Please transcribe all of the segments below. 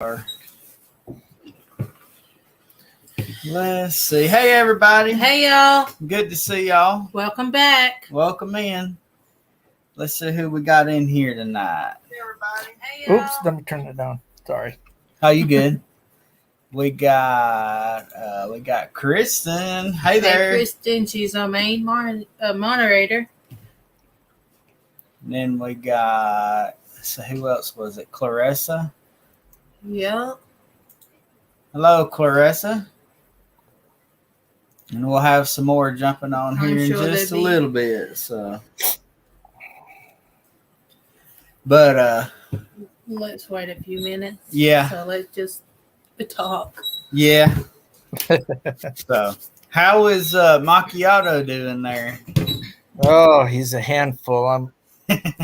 Let's see. Hey, everybody. Hey, y'all. Good to see y'all. Welcome back. Welcome in. Let's see who we got in here tonight. Hey, everybody. Hey, y'all. Oops, let me turn it down. Sorry. Oh, you good? we got Kristen. Hey there. Hey, Kristen. She's our main moderator. And then we got, so who else was it? Clarissa. Yep. Hello, Clarissa. And we'll have some more jumping on here in just a little bit. So, but let's wait a few minutes. Yeah. So let's just talk. Yeah. So, how is Macchiato doing there? Oh, he's a handful. I'm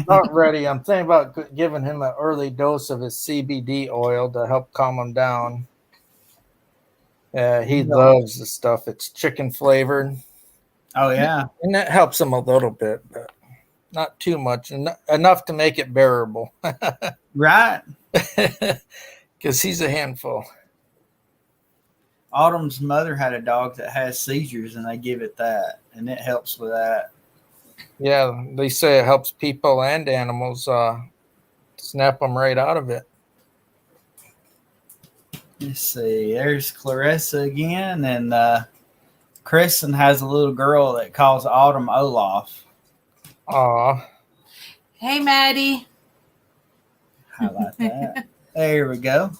not ready. I'm thinking about giving him an early dose of his CBD oil to help calm him down. He loves the stuff. It's chicken flavored. Oh, yeah. And that helps him a little bit, but not too much. Enough to make it bearable. Right. Because he's a handful. Autumn's mother had a dog that has seizures, and they give it that, and it helps with that. Yeah, they say it helps people and animals snap them right out of it. Let's see. There's Clarissa again, and Kristen has a little girl that calls Autumn Olaf. Aw. Hey, Maddie. Highlight that. There we go.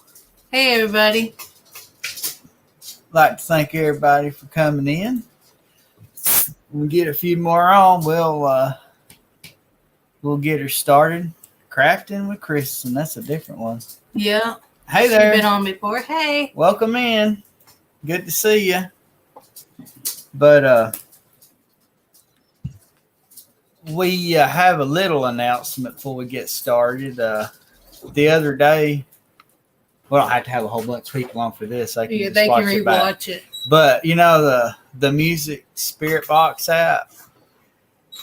Hey, everybody. Like to thank everybody for coming in. When we get a few more on, we'll get her started. Crafting with Kristen. That's a different one. Yeah. Hey there. She's been on before. Hey. Welcome in. Good to see you. But we have a little announcement before we get started. The other day, well, I don't have to have a whole bunch of people on for this. I can just they watch can it back. rewatch it. But you know the Music Spirit Box app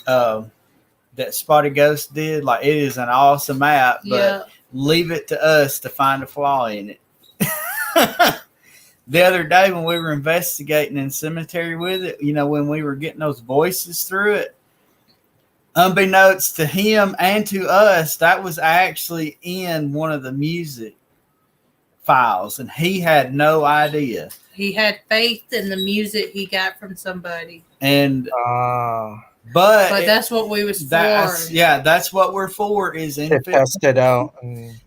that Spotty Ghost did, like it is an awesome app, but leave it to us to find a flaw in it. The other day when we were investigating in cemetery with it, you know, when we were getting those voices through it, unbeknownst to him and to us, that was actually in one of the music files, and he had no idea. He had faith in the music he got from somebody. And but that's what we was for. That's what we're for, is to test it out.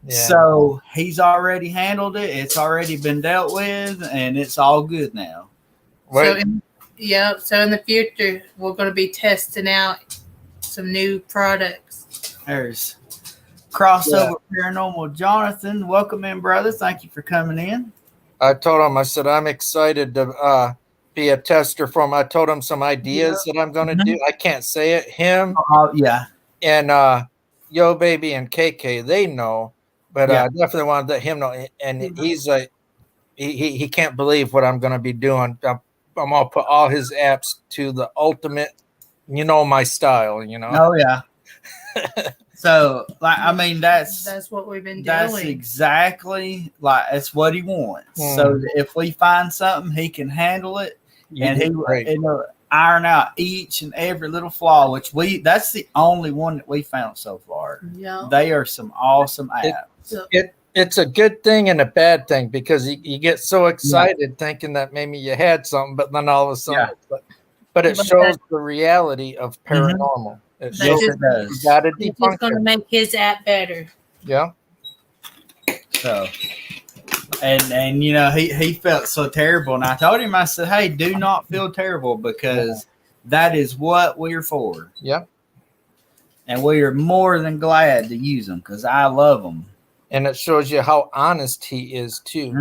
So he's already handled it. It's already been dealt with, and it's all good now. So in the future, we're going to be testing out some new products. There's Crossover Paranormal Jonathan. Welcome in, brother. Thank you for coming in. I told him, I said, I'm excited to be a tester for him. I told him some ideas that I'm going to do. I can't say it. Him. And Yo Baby and KK, they know. But I definitely want to let him know. And he's like, he can't believe what I'm going to be doing. I'm going to put all his apps to the ultimate, my style, Oh, yeah. So, like, I mean, that's what we've been doing. That's exactly, like, that's what he wants. So if we find something, he can handle it, and he'll iron out each and every little flaw, which that's the only one that we found so far. Yeah. They are some awesome apps. It's a good thing and a bad thing, because you get so excited thinking that maybe you had something, but then all of a sudden, but it shows the reality of paranormal. It shows it does. It's just going to make his app better. Yeah. So, and he felt so terrible, and I told him, I said, hey, do not feel terrible, because that is what we're for. Yeah. And we are more than glad to use them, because I love them. And it shows you how honest he is too.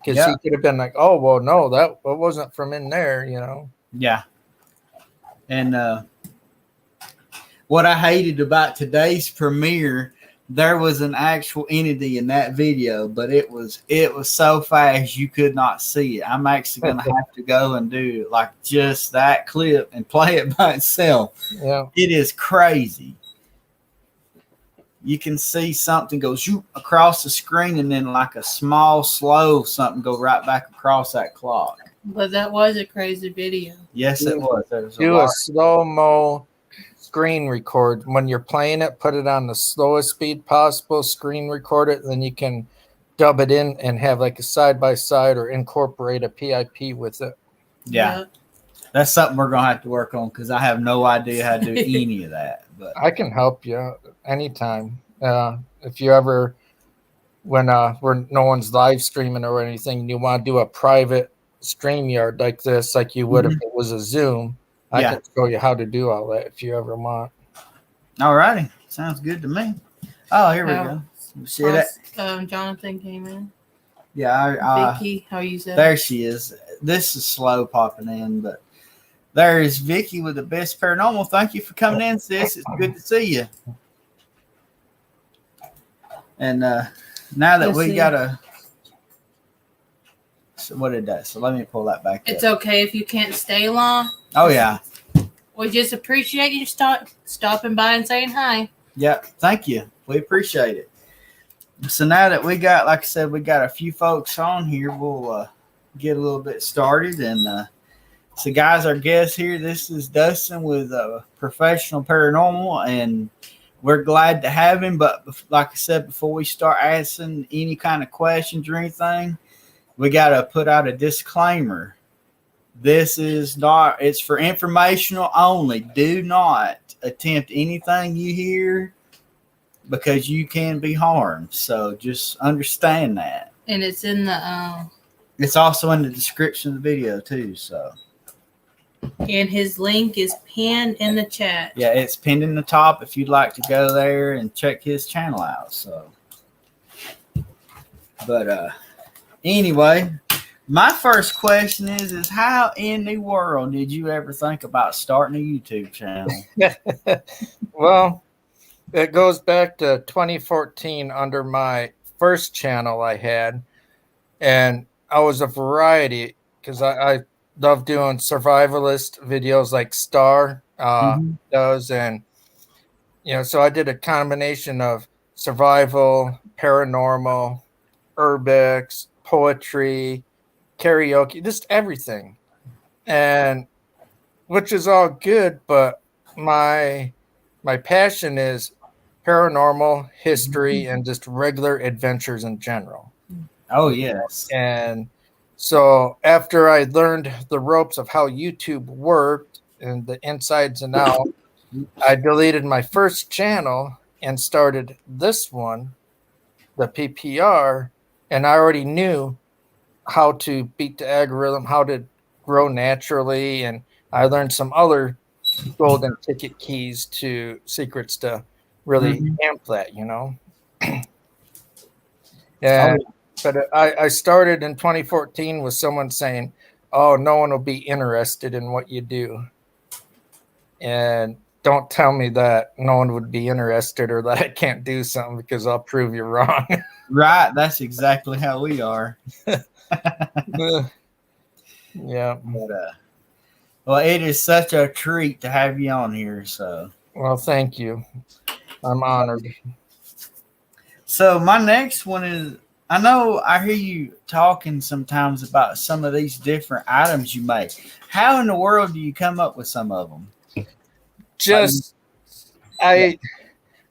Because he could have been like, oh, well, no, that wasn't from in there, Yeah. And what I hated about today's premiere, there was an actual entity in that video, but it was so fast you could not see it. I'm actually going to have to go and do like just that clip and play it by itself. Yeah. It is crazy. you can see something go zoop across the screen, and then like a small, slow something go right back across that clock. But that was a crazy video. Yes, it was. There was Do a slow-mo screen record. When you're playing it, put it on the slowest speed possible, screen record it, then you can dub it in and have like a side-by-side or incorporate a PIP with it. Yeah. That's something we're going to have to work on because I have no idea how to do any of that. But I can help you anytime. If you ever, when no one's live streaming or anything, and you want to do a private StreamYard like this, like you would if it was a Zoom, I can show you how to do all that if you ever want. All righty. Sounds good to me. Oh, here we go. See that? Jonathan came in. Yeah. Vicky, how you said? There she is. This is slow popping in, but there is Vicky with the best paranormal. Thank you for coming in, sis. It's good to see you. And now that we got a, so what did that? So let me pull that back. It's okay if you can't stay long. Oh yeah. We just appreciate you stopping by and saying hi. Yeah, thank you. We appreciate it. So now that we got, like I said, we got a few folks on here, we'll get a little bit started. And so, guys, our guest here, this is Dustin with Professional Paranormal, and we're glad to have him. But like I said, before we start asking any kind of questions or anything, we got to put out a disclaimer. This is not, it's for informational only. Do not attempt anything you hear because you can be harmed. So just understand that. And it's in the it's also in the description of the video too. So, and his link is pinned in the chat. Yeah, it's pinned in the top if you'd like to go there and check his channel out. So, but anyway, my first question is how in the world did you ever think about starting a YouTube channel? Well, it goes back to 2014 under my first channel I had, and I was a variety because I love doing survivalist videos like Star does, and so I did a combination of survival, paranormal, urbex, poetry, karaoke, just everything, and which is all good, but my passion is paranormal, history, and just regular adventures in general. Oh, yes. And so after I learned the ropes of how YouTube worked and the insides and outs, I deleted my first channel and started this one, the PPR, and I already knew how to beat the algorithm, how to grow naturally, and I learned some other golden ticket keys to secrets to really amp that, And but I started in 2014 with someone saying, "Oh, no one will be interested in what you do," and don't tell me that no one would be interested or that I can't do something because I'll prove you wrong. Right, that's exactly how we are. Yeah. But, well, it is such a treat to have you on here. So, well, thank you. I'm honored. So my next one is, I know I hear you talking sometimes about some of these different items you make. How in the world do you come up with some of them? Just I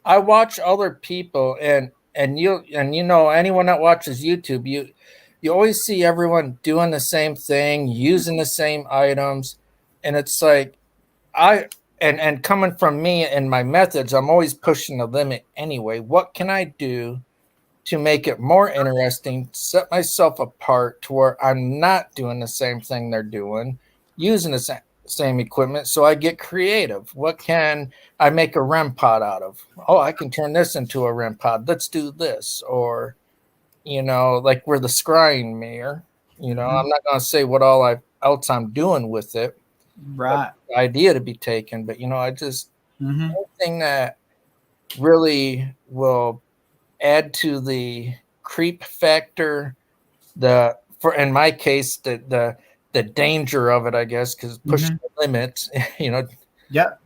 watch other people, and anyone that watches YouTube, you always see everyone doing the same thing, using the same items, and it's like and coming from me and my methods, I'm always pushing the limit anyway. What can I do to make it more interesting, set myself apart to where I'm not doing the same thing they're doing, using the same equipment, so I get creative? What can I make a REM pod out of? Oh, I can turn this into a REM pod. Let's do this. Or, like we're the scrying mayor. I'm not going to say what all else I'm doing with it. Right. Idea to be taken, but I just anything that really will add to the creep factor, in my case the danger of it, I guess, because pushing the limits, Yep.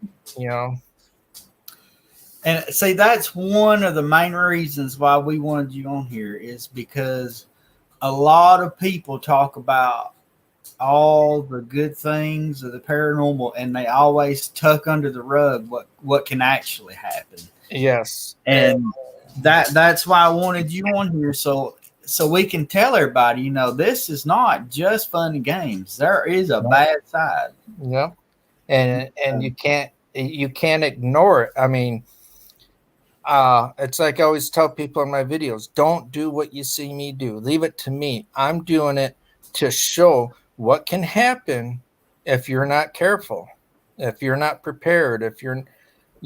And see, that's one of the main reasons why we wanted you on here, is because a lot of people talk about all the good things of the paranormal, and they always tuck under the rug what can actually happen. Yes. And that's why I wanted you on here, so we can tell everybody, you know, this is not just fun and games. There is a bad side. Yeah. And you can't ignore it. I mean, it's like I always tell people in my videos, don't do what you see me do. Leave it to me. I'm doing it to show what can happen if you're not careful, if you're not prepared, if you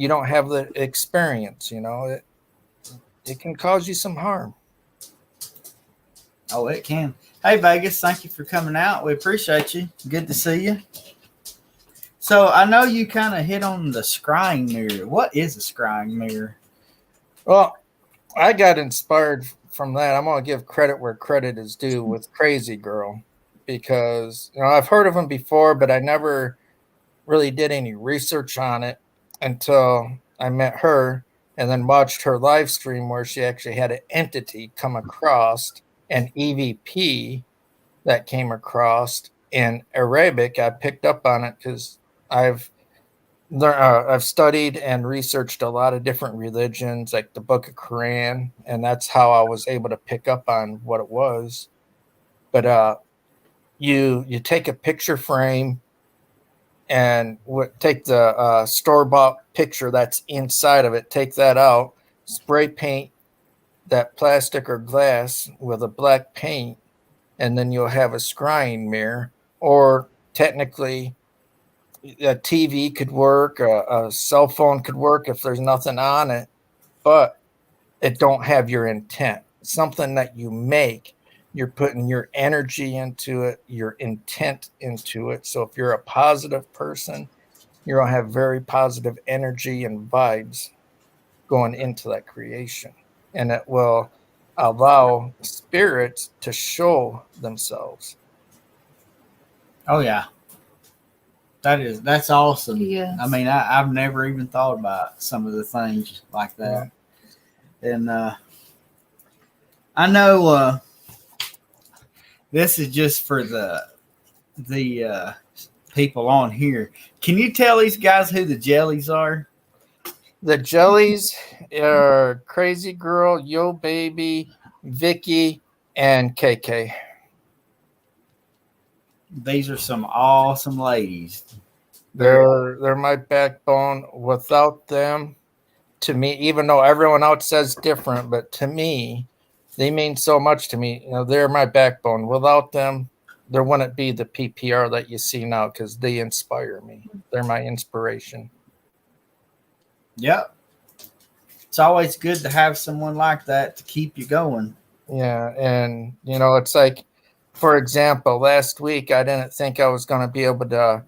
don't have the experience, you know, it can cause you some harm. Oh, it can. Hey, Vegas, thank you for coming out. We appreciate you. Good to see you. So I know you kind of hit on the scrying mirror. What is a scrying mirror? Well, I got inspired from that. I'm going to give credit where credit is due with Crazy Girl, because, you know, I've heard of them before, but I never really did any research on it until I met her and then watched her live stream where she actually had an entity come across, an EVP that came across in Arabic. I picked up on it because I've studied and researched a lot of different religions, like the Book of Quran, and that's how I was able to pick up on what it was. But you take a picture frame and take the store-bought picture that's inside of it, take that out, spray paint that plastic or glass with a black paint, and then you'll have a scrying mirror. Or technically, a TV could work, a cell phone could work if there's nothing on it, but it don't have your intent. Something that you make, you're putting your energy into it, your intent into it. So if you're a positive person, you're going to have very positive energy and vibes going into that creation. And it will allow spirits to show themselves. Oh, yeah. That's awesome. Yes. I mean, I've never even thought about some of the things like that. Yeah. And I know this is just for the people on here. Can you tell these guys who the jellies are? The jellies are Crazy Girl, Yo Baby, Vicky, and KK. These are some awesome ladies. They're my backbone. Without them, to me, even though everyone else says different, but to me, they mean so much to me. You know, they're my backbone. Without them, there wouldn't be the PPR that you see now, because they inspire me. They're my inspiration. Yep. It's always good to have someone like that to keep you going. Yeah, and you know, it's like, for example, last week I didn't think I was going to be able to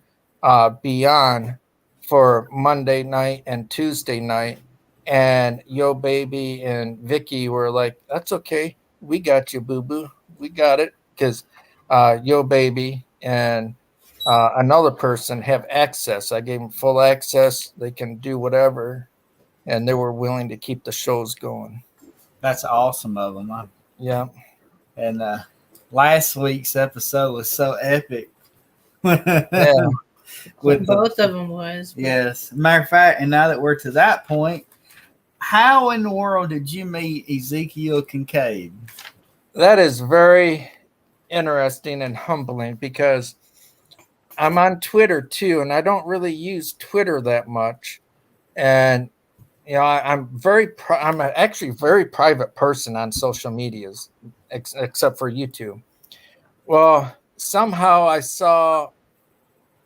be on for Monday night and Tuesday night, and Yo Baby and Vicky were like, "That's okay, we got you, boo boo, we got it," because Yo Baby and another person have access. I gave them full access; they can do whatever, and they were willing to keep the shows going. That's awesome of them. Yeah. And last week's episode was so epic. Yeah. With both of them was. Yes. Matter of fact, and now that we're to that point, how in the world did you meet Ezekiel Kincaid? That is very interesting and humbling, because I'm on Twitter too, and I don't really use Twitter that much. And you know, I'm actually a very private person on social medias, except for YouTube. Well, somehow I saw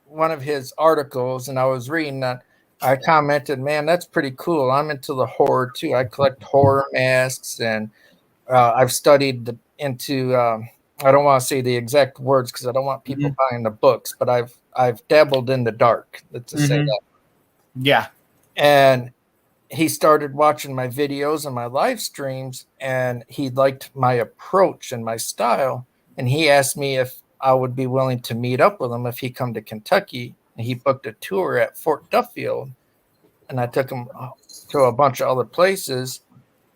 one of his articles and I was reading that. I commented, "Man, that's pretty cool. I'm into the horror too. I collect horror masks, and I've studied into I don't want to say the exact words because I don't want people buying the books, but I've dabbled in the dark, to say that." Yeah. And he started watching my videos and my live streams, and he liked my approach and my style. And he asked me if I would be willing to meet up with him if he come to Kentucky. And he booked a tour at Fort Duffield. and I took him to a bunch of other places.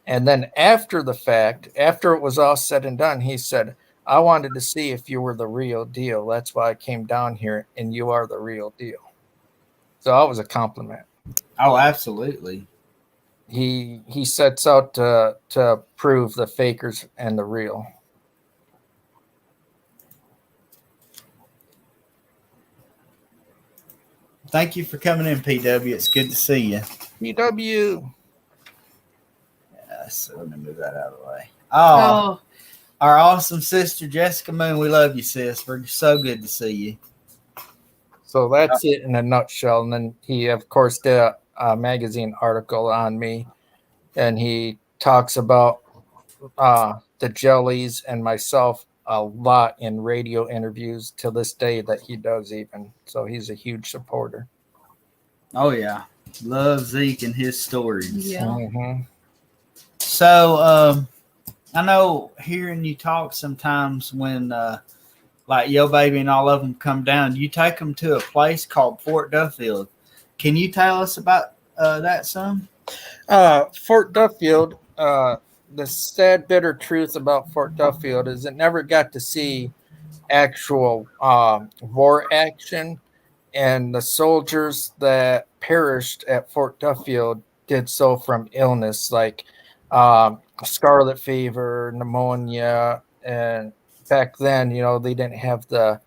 And then after the fact, after it was all said and done, he said, I wanted to see if you were the real deal. That's why I came down here, and you are the real deal. So that was a compliment. Oh, absolutely. He sets out to prove the fakers and the real. Thank you for coming in, PW. It's good to see you. PW. So let me move that out of the way. Oh, our awesome sister Jessica Moon. We love you, sis. We're so good to see you. So that's it in a nutshell. And then he, of course, did a magazine article on me, and he talks about the jellies and myself a lot in radio interviews to this day that he does even. So he's a huge supporter. Oh, yeah. Love Zeke and his stories. Yeah. Mm-hmm. So I know hearing you talk sometimes when like Yo Baby and all of them come down, you take them to a place called Fort Duffield. Can you tell us about that some? Fort Duffield, the sad, bitter truth about Fort Duffield is it never got to see actual war action, and the soldiers that perished at Fort Duffield did so from illness like scarlet fever, pneumonia, and back then, they didn't have the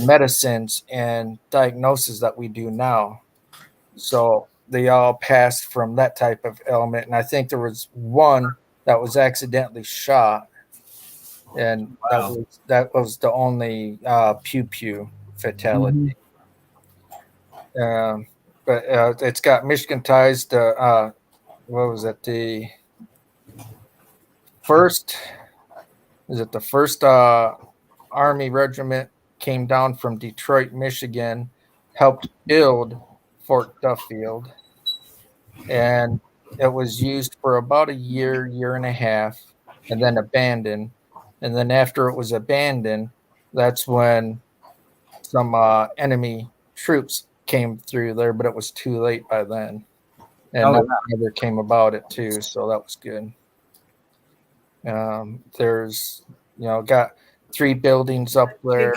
medicines and diagnoses that we do now. So they all passed from that type of ailment. And I think there was one that was accidentally shot. And Wow. that was the only pew fatality. Mm-hmm. But it's got Michigan ties to, what was it? The first Army regiment came down from Detroit, Michigan, helped build Fort Duffield, and it was used for about a year and a half, and then abandoned. And then after it was abandoned, that's when some enemy troops came through there, but it was too late by then. And never came about it too, so that was good. There's, got 3 buildings up there.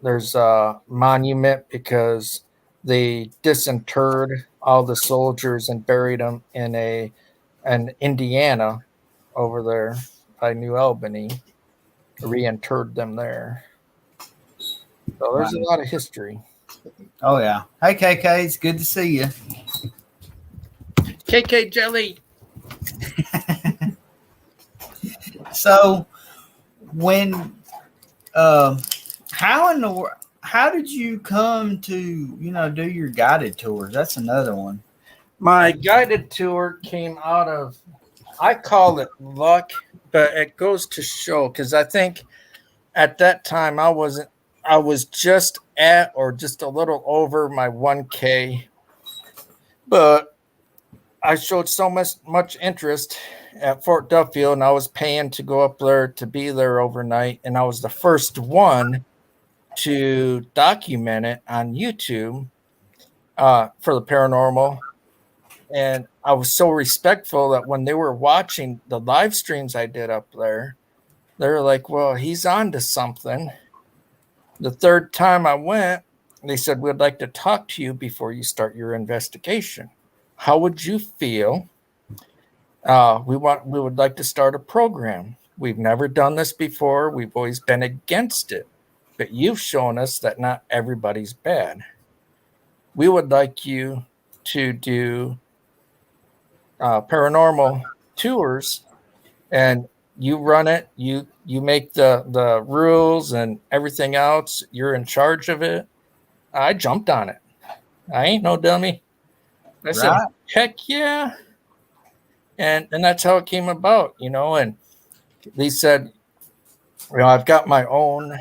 There's a monument because they disinterred all the soldiers and buried them in Indiana over there by New Albany, reinterred them there. So there's a lot of history. Oh, yeah. Hey, KK, it's good to see you. KK Jelly. So, when, how did you come to, do your guided tours? That's another one. My guided tour came out of, I call it luck, but it goes to show, because I think at that time I was just at or just a little over my 1K, but I showed so much interest at Fort Duffield, and I was paying to go up there to be there overnight, and I was the first one to document it on YouTube for the paranormal. And I was so respectful that when they were watching the live streams I did up there, they were like, well, he's on to something. The third time I went, they said, we'd like to talk to you before you start your investigation. How would you feel? We would like to start a program. We've never done this before. We've always been against it, but you've shown us that not everybody's bad. We would like you to do paranormal tours, and you run it. You make the rules and everything else. You're in charge of it. I jumped on it. I ain't no dummy. I said, heck yeah. And that's how it came about, and they said, I've got my own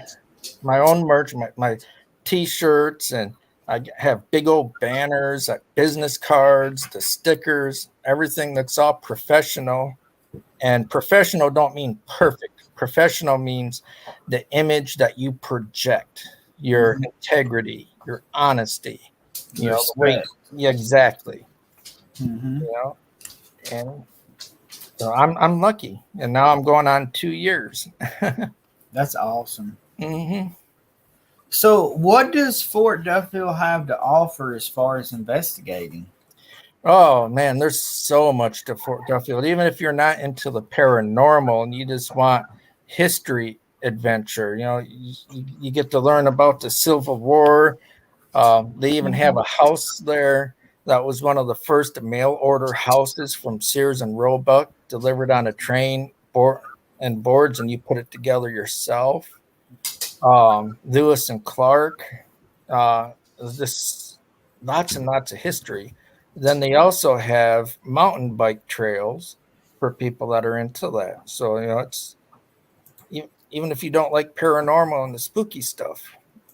merch, my t-shirts, and I have big old banners, business cards, the stickers, everything that's all professional. And professional don't mean perfect. Professional means the image that you project, your integrity, your honesty, the way. Yeah, exactly. Mm-hmm. You know, and so I'm lucky, and now I'm going on 2 years. That's awesome. Mm-hmm. So, what does Fort Duffield have to offer as far as investigating? Oh man, there's so much to Fort Duffield. Even if you're not into the paranormal and you just want history adventure, you get to learn about the Civil War. They even have a house there that was one of the first mail order houses from Sears and Roebuck, delivered on a train and boards, and you put it together yourself. Lewis and Clark. This lots and lots of history. Then they also have mountain bike trails for people that are into that. So it's even if you don't like paranormal and the spooky stuff,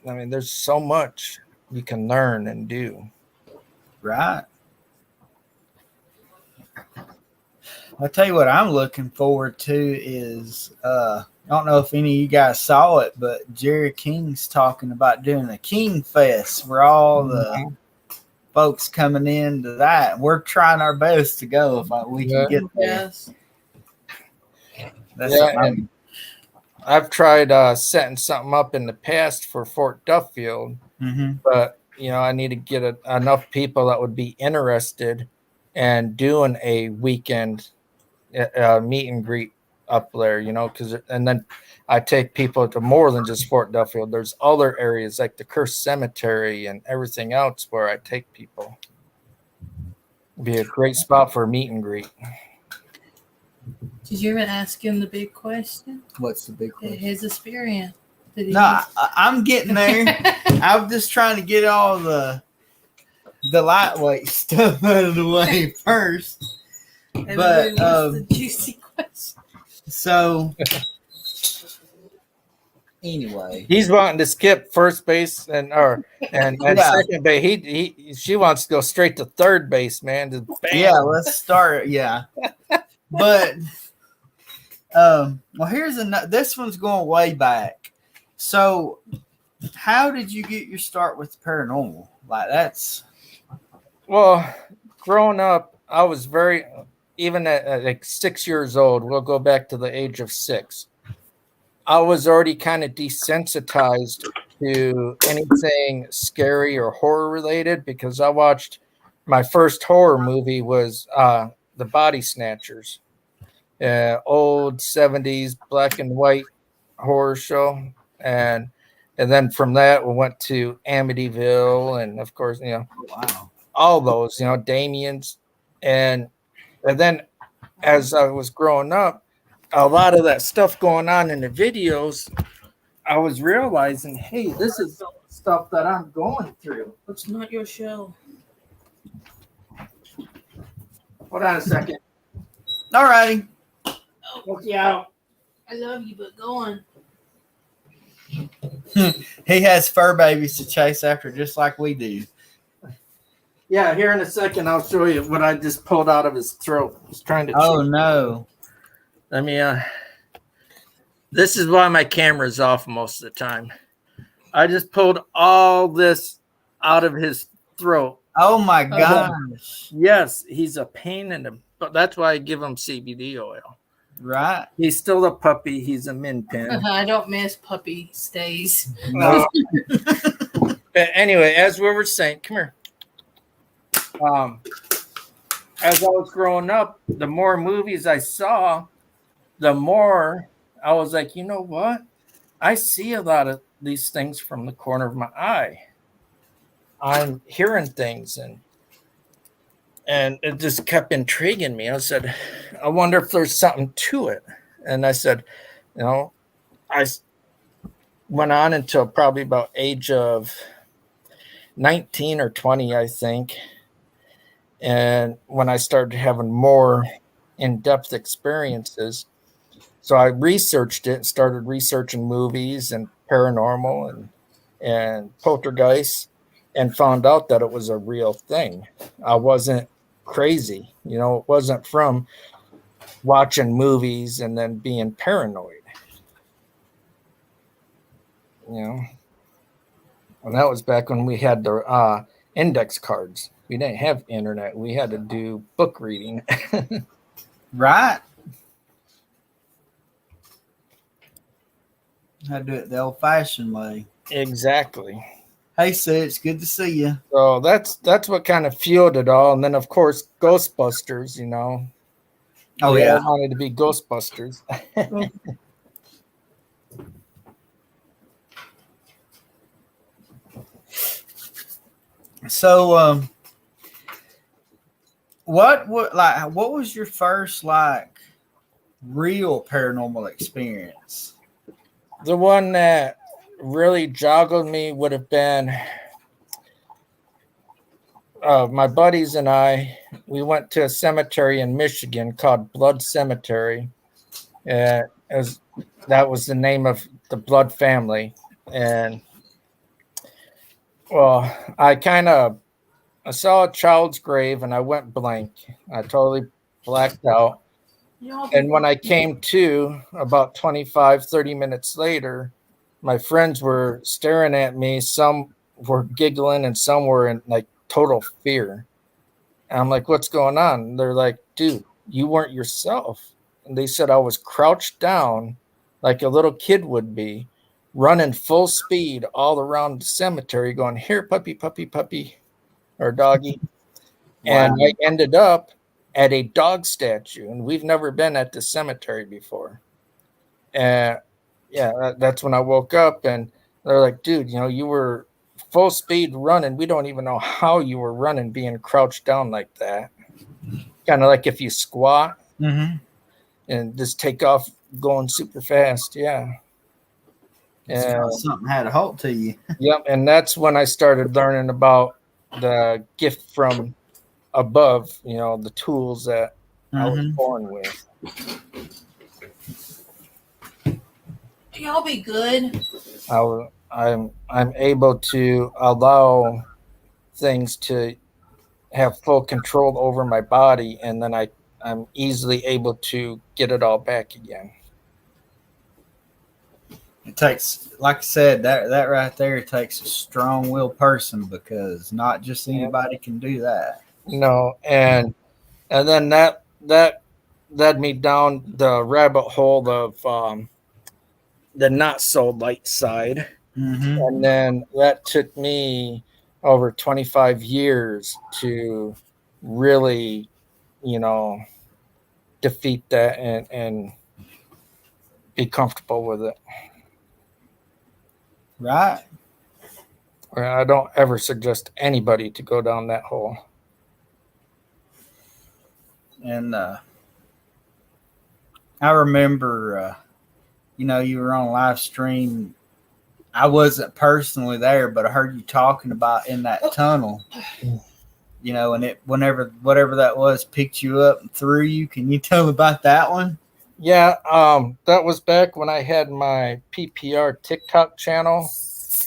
I mean, there's so much you can learn and do. Right. I'll tell you what I'm looking forward to is I don't know if any of you guys saw it, but Jerry King's talking about doing a King Fest where all the folks coming into that. We're trying our best to go if we can get there. Yes. That's and I've tried setting something up in the past for Fort Duffield, but I need to get enough people that would be interested in doing a weekend meet and greet up there, and then I take people to more than just Fort Duffield. There's other areas like the Cursed Cemetery and everything else where I take people. It'd be a great spot for a meet and greet. Did you ever ask him the big question? What's the big question? His experience. No, I'm getting there. I'm just trying to get all the lightweight stuff out of the way first. But the juicy question. So anyway, he's wanting to skip first base and second base. She wants to go straight to third base, man. Just yeah, let's start. Yeah, but well, here's this one's going way back. So, how did you get your start with paranormal? Well, growing up, I was even at like 6 years old. We'll go back to the age of 6. I was already kind of desensitized to anything scary or horror related because I watched my first horror movie was The Body Snatchers, old 70s black and white horror show, and then from that we went to Amityville, and of course wow, all those Damien's, and then as I was growing up, a lot of that stuff going on in the videos, I was realizing, hey, this is stuff that I'm going through. It's not your show. Hold on a second. All righty. Look you out. I love you, but go on. He has fur babies to chase after just like we do. Yeah, here in a second, I'll show you what I just pulled out of his throat. He's trying to. Oh, no. Let me, this is why my camera's off most of the time. I just pulled all this out of his throat. Oh, my gosh. Yes, he's a pain in the butt. That's why I give him CBD oil. Right. He's still a puppy. He's a min pin. I don't miss puppy stays. No. But anyway, as we were saying, come here. As I was growing up, the more movies I saw, the more I was like, you know what? I see a lot of these things from the corner of my eye. I'm hearing things, and it just kept intriguing me. I said, I wonder if there's something to it. And I said, I went on until probably about age of 19 or 20, I think. And when I started having more in-depth experiences, so I researched it and started researching movies and paranormal and poltergeist, and found out that it was a real thing. I wasn't crazy. It wasn't from watching movies and then being paranoid. And that was back when we had the index cards. we didn't have internet. We had to do book reading. Right. I do it the old-fashioned way. Exactly. Hey, Sue, it's good to see you. So that's what kind of fueled it all. And then, of course, Ghostbusters, you know. Oh, we yeah. all wanted to be Ghostbusters. So, what was your first real paranormal experience? The one that really joggled me would have been my buddies and I. We went to a cemetery in Michigan called Blood Cemetery. That was the name of the Blood family. And well, I saw a child's grave and I went blank. I totally blacked out. And when I came to about 25, 30 minutes later, my friends were staring at me. Some were giggling and some were in like total fear. And I'm like, what's going on? And they're like, dude, you weren't yourself. And they said I was crouched down like a little kid would be, running full speed all around the cemetery going, here, puppy, puppy, puppy, or doggy. Wow. And I ended up at a dog statue, and we've never been at the cemetery before. And yeah, that's when I woke up, and they're like, dude, you know, you were full speed running. We don't even know how you were running, being crouched down like that. Kind of like if you squat and just take off going super fast. Yeah. And something had a hold to you. Yep. And that's when I started learning about the gift from above, you know, the tools that I was born with. Y'all be good. I'm able to allow things to have full control over my body, and then I'm easily able to get it all back again. It takes, like I said, that right there takes a strong-willed person, because not just anybody can do that. No, and then that led me down the rabbit hole of the not so light side, and then that took me over 25 years to really, you know, defeat that and be comfortable with it. Right. I don't ever suggest anybody to go down that hole. And I remember, you know, you were on live stream. I wasn't personally there, but I heard you talking about in that tunnel, you know, and whatever that was picked you up and threw you. Can you tell me about that one? Yeah, that was back when I had my PPR TikTok channel.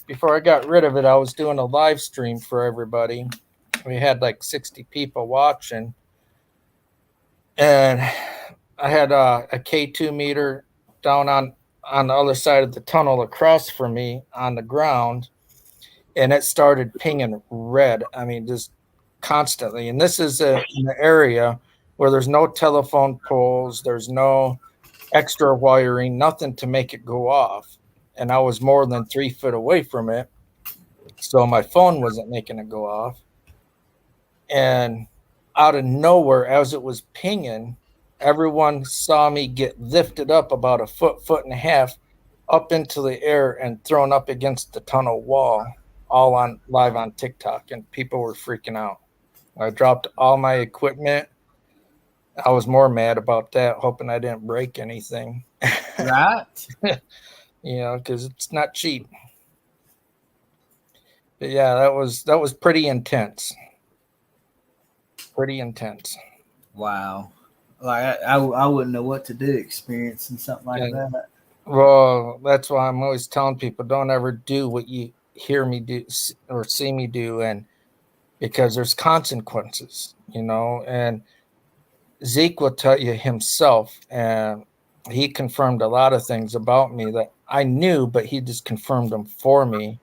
Before I got rid of it, I was doing a live stream for everybody. We had like 60 people watching. And I had a K2 meter down on the other side of the tunnel across from me on the ground. And it started pinging red. I mean, just constantly. And this is in the area where there's no telephone poles. There's no extra wiring, nothing to make it go off. And I was more than 3 foot away from it. So my phone wasn't making it go off. And out of nowhere, as it was pinging, everyone saw me get lifted up about a foot and a half up into the air and thrown up against the tunnel wall, all on live on TikTok. And people were freaking out. I dropped all my equipment. I was more mad about that, hoping I didn't break anything. Right. You know, because it's not cheap. But yeah, that was pretty intense. Pretty intense. Wow. Like I wouldn't know what to do experiencing something like that. Well, that's why I'm always telling people, don't ever do what you hear me do or see me do, and because there's consequences, you know. And Zeke will tell you himself, and he confirmed a lot of things about me that I knew, but he just confirmed them for me,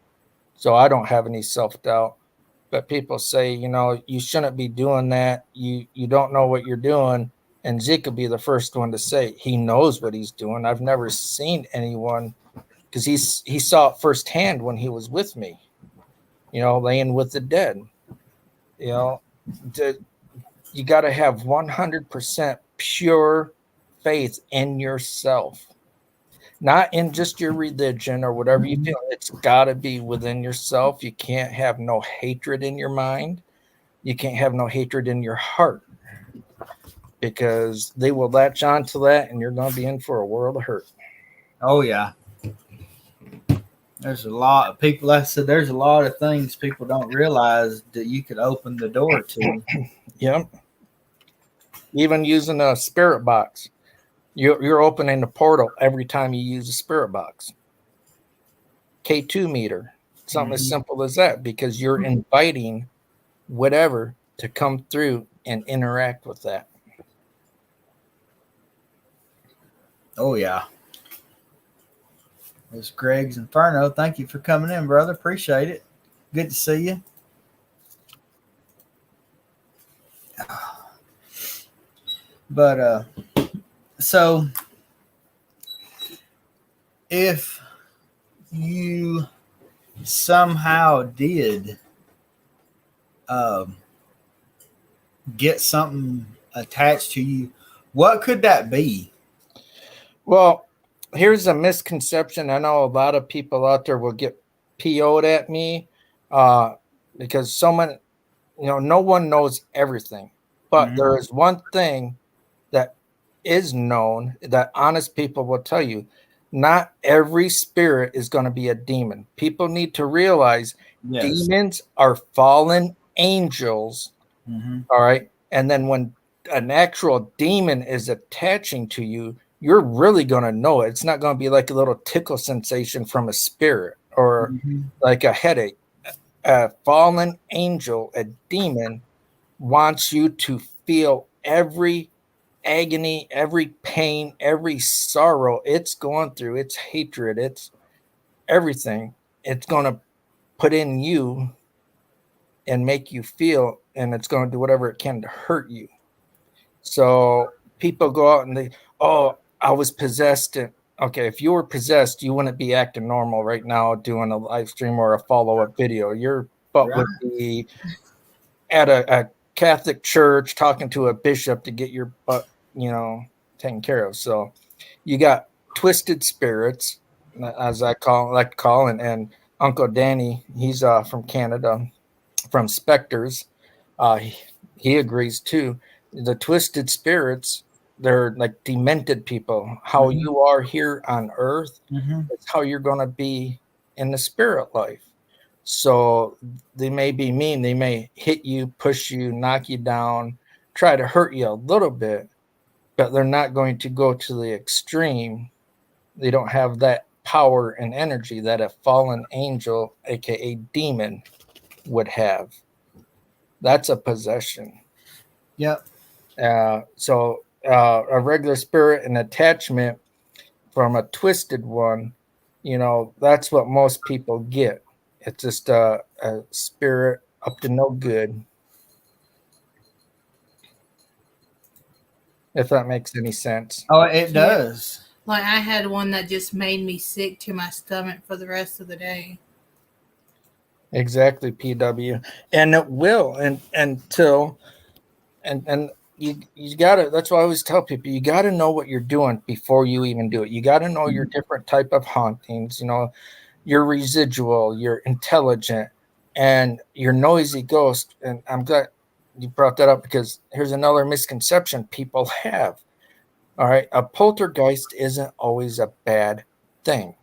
so I don't have any self-doubt. but people say, you know, you shouldn't be doing that. You don't know what you're doing. And Zeke could be the first one to say he knows what he's doing. I've never seen anyone, because he saw it firsthand when he was with me, you know, laying with the dead. You know, you got to have 100% pure faith in yourself, not in just your religion or whatever you feel. It's got to be within yourself. You can't have no hatred in your mind. You can't have no hatred in your heart, because they will latch on to that and you're going to be in for a world of hurt. Oh, yeah. There's a lot of people, like I said, there's a lot of things people don't realize that you could open the door to. Yep. Even using a spirit box. You're opening the portal every time you use a spirit box. K2 meter. Something as simple as that, because you're inviting whatever to come through and interact with that. Oh, yeah. It's Greg's Inferno. Thank you for coming in, brother. Appreciate it. Good to see you. But, so if you somehow did get something attached to you, what could that be? Well, here's a misconception. I know a lot of people out there will get PO'd at me because someone, you know, no one knows everything. But there is one thing that is known that honest people will tell you. Not every spirit is going to be a demon. People need to realize demons are fallen angels. All right. And then when an actual demon is attaching to you, you're really going to know it. It's not going to be like a little tickle sensation from a spirit or like a headache. A fallen angel, a demon, wants you to feel every agony, every pain, every sorrow it's going through, its hatred, it's everything. It's going to put in you and make you feel, and it's going to do whatever it can to hurt you. So people go out and they, oh, I was possessed. Okay, if you were possessed, you wouldn't be acting normal right now doing a live stream or a follow-up video. Your butt would be at a Catholic church talking to a bishop to get your butt, you know, taken care of. So you got twisted spirits, as like to call, and Uncle Danny, he's from Canada, from Spectres. He agrees too. The twisted spirits, they're like demented people. How you are here on earth, it's how you're going to be in the spirit life. So they may be mean. They may hit you, push you, knock you down, try to hurt you a little bit, but they're not going to go to the extreme. They don't have that power and energy that a fallen angel, aka demon, would have. That's a possession. Yep. So a regular spirit and attachment from a twisted one, you know, that's what most people get. It's just a spirit up to no good. If that makes any sense. Oh, it does. Like I had one that just made me sick to my stomach for the rest of the day. Exactly, PW. And it will until you gotta, that's why I always tell people, you gotta know what you're doing before you even do it. You gotta know your different type of hauntings, you know, your residual, your intelligent, and your noisy ghost. And I'm glad you brought that up, because here's another misconception people have. All right, a poltergeist isn't always a bad thing.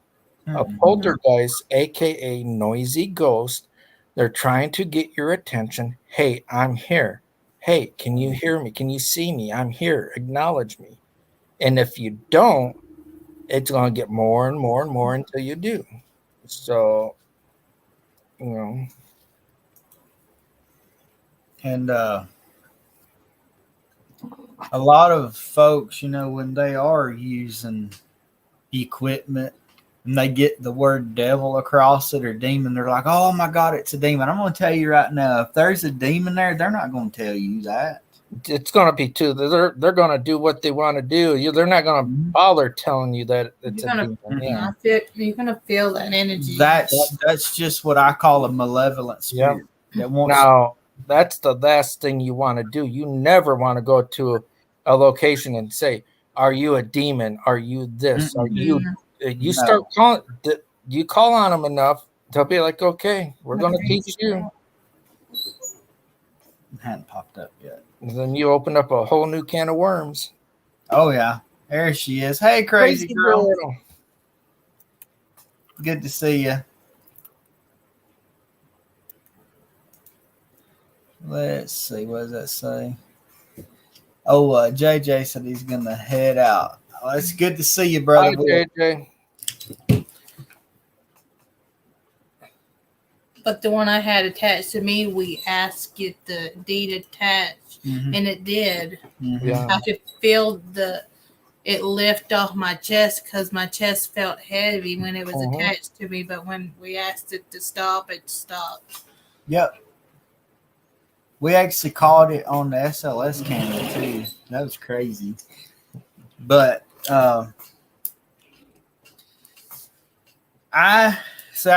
A poltergeist, aka noisy ghost, they're trying to get your attention. Hey, I'm here. Hey, can you hear me? Can you see me? I'm here. Acknowledge me. And if you don't, it's going to get more and more and more until you do. So, you know. And a lot of folks, you know, when they are using equipment, and they get the word devil across it or demon, they're like, oh my God, it's a demon. I'm going to tell you right now, if there's a demon there, they're not going to tell you that. It's going to be too. They're going to do what they want to do. They're not going to bother telling you that it's a demon. Yeah. You're going to feel that energy. That's just what I call a malevolent spirit. Yep. Now, that's the last thing you want to do. You never want to go to a location and say, are you a demon? Are you this? Are you... You start calling... You call on them enough, they'll be like, okay, we're going to teach you. It hadn't popped up yet. And then you open up a whole new can of worms. Oh, yeah. There she is. Hey, crazy girl. Good to see you. Let's see. What does that say? Oh, JJ said he's going to head out. Oh, it's good to see you, brother. Hi, JJ. But the one I had attached to me, we asked it the deed attached, and it did. Yeah. I could feel it lift off my chest because my chest felt heavy when it was attached to me. But when we asked it to stop, it stopped. Yep. We actually caught it on the SLS camera too. That was crazy. But I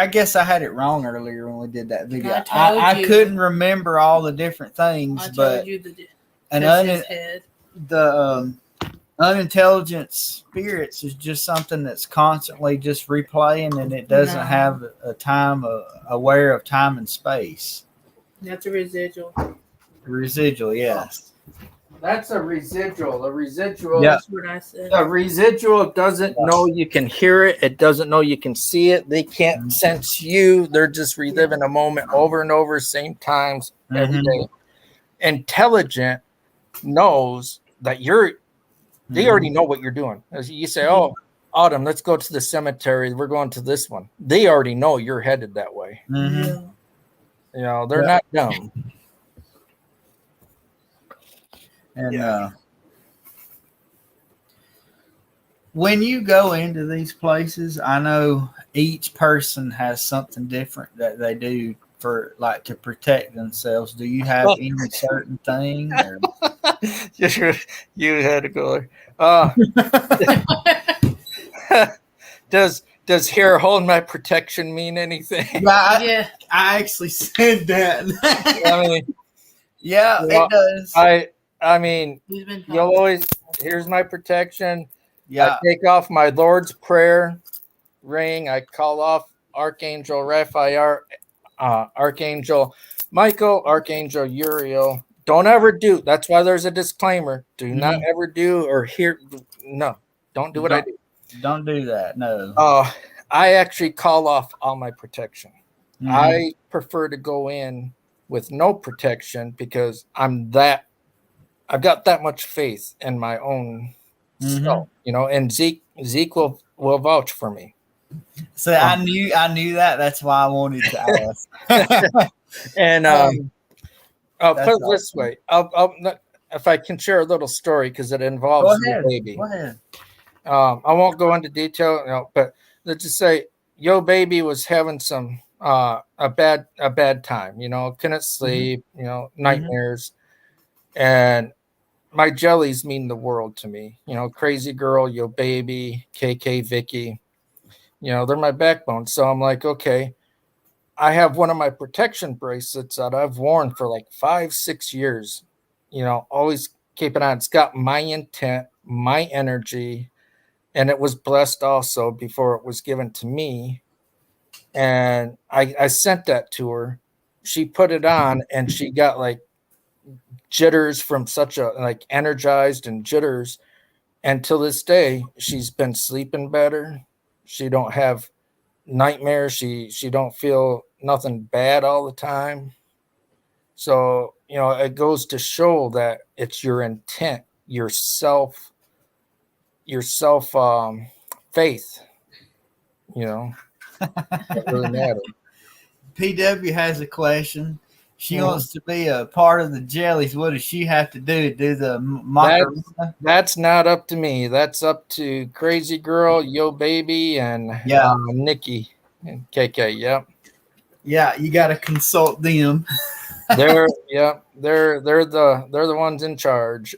guess I had it wrong earlier when we did that video. I couldn't remember all the different things, but the unintelligent spirits is just something that's constantly just replaying, and it doesn't have a time aware of time and space. That's a residual. Residual, yes. That's a residual. A residual. That's what I said. A residual doesn't know you can hear it. It doesn't know you can see it. They can't sense you. They're just reliving a moment over and over, same times every day. Intelligent knows that they already know what you're doing. As you say, oh, Autumn, let's go to the cemetery. We're going to this one. They already know you're headed that way. Mm-hmm. You know, they're not dumb. And when you go into these places, I know each person has something different that they do for like to protect themselves. Do you have any certain thing? Or? You had to go there. Does hair hold my protection mean anything? I actually said that. I mean, it does. I mean, you'll always, here's my protection. Yeah. I take off my Lord's Prayer ring. I call off Archangel Raphael, Archangel Michael, Archangel Uriel. Don't ever do. That's why there's a disclaimer. Do not ever do or hear. No, don't do what I do. Don't do that. No. I actually call off all my protection. I prefer to go in with no protection because I've got that much faith in my own self, you know, and Zeke will vouch for me. So I knew that. That's why I wanted to ask. And I'll put it this way. If I can share a little story because it involves Yo Baby. Go ahead. I won't go into detail, but let's just say Yo Baby was having some a bad time, you know, couldn't sleep, you know, nightmares. And my jellies mean the world to me. You know, Crazy Girl, Yo Baby, KK, Vicky, you know, they're my backbone. So I'm like, okay, I have one of my protection bracelets that I've worn for like 5-6 years, you know, always keep it on. It's got my intent, my energy, and it was blessed also before it was given to me. And I sent that to her. She put it on and she got like jitters from such a like energized and jitters. And to this day, she's been sleeping better. She don't have nightmares. She don't feel nothing bad all the time. So, you know, it goes to show that it's your intent, your self faith, you know, that really matters. PW has a question. She wants to be a part of the jellies. What does she have to do? Do the macarena? That's not up to me. That's up to Crazy Girl, Yo Baby, and Nikki and KK. Yep. Yeah, you got to consult them. They're the ones in charge.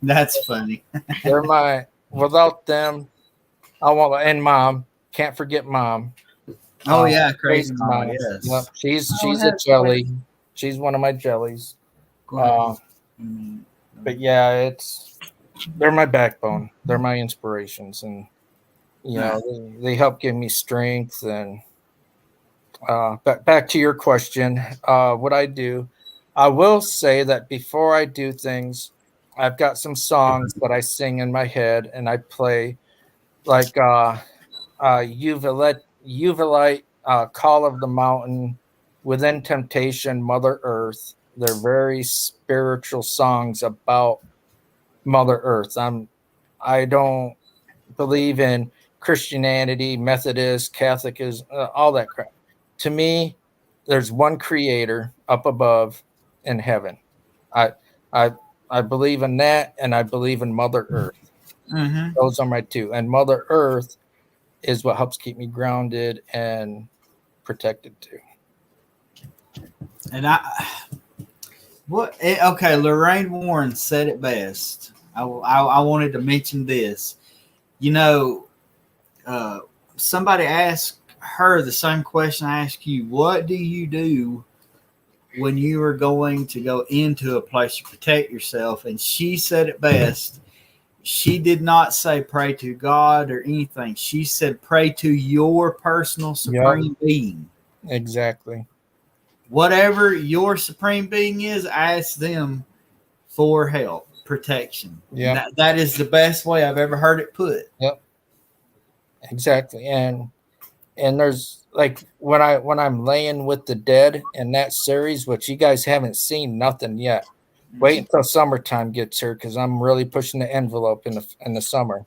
That's funny. Without them, I won't. And Mom, can't forget Mom. Oh yeah, Crazy Mom. Yes. Yep. She's a jelly. She's one of my jellies. But yeah, they're my backbone. They're my inspirations, and they help give me strength. And back to your question, what I do, I will say that before I do things, I've got some songs that I sing in my head and I play, like Uvalite, Call of the Mountain, Within Temptation, Mother Earth. They're very spiritual songs about Mother Earth. I don't believe in Christianity, Methodist, Catholic, all that crap. To me, there's one creator up above in heaven. I I believe in that, and I believe in Mother Earth. Mm-hmm. Those are my two. And Mother Earth is what helps keep me grounded and protected too. And okay, Lorraine Warren said it best. I wanted to mention this. Somebody asked her the same question I asked you. What do you do when you are going to go into a place to protect yourself? And she said it best. She did not say pray to God or anything. She said pray to your personal supreme being. Exactly. Whatever your supreme being is, ask them for help, protection. Yeah. That is the best way I've ever heard it put. Yep. Exactly. And there's like when I'm laying with the dead in that series, which you guys haven't seen nothing yet. Wait until summertime gets here, because I'm really pushing the envelope in the summer.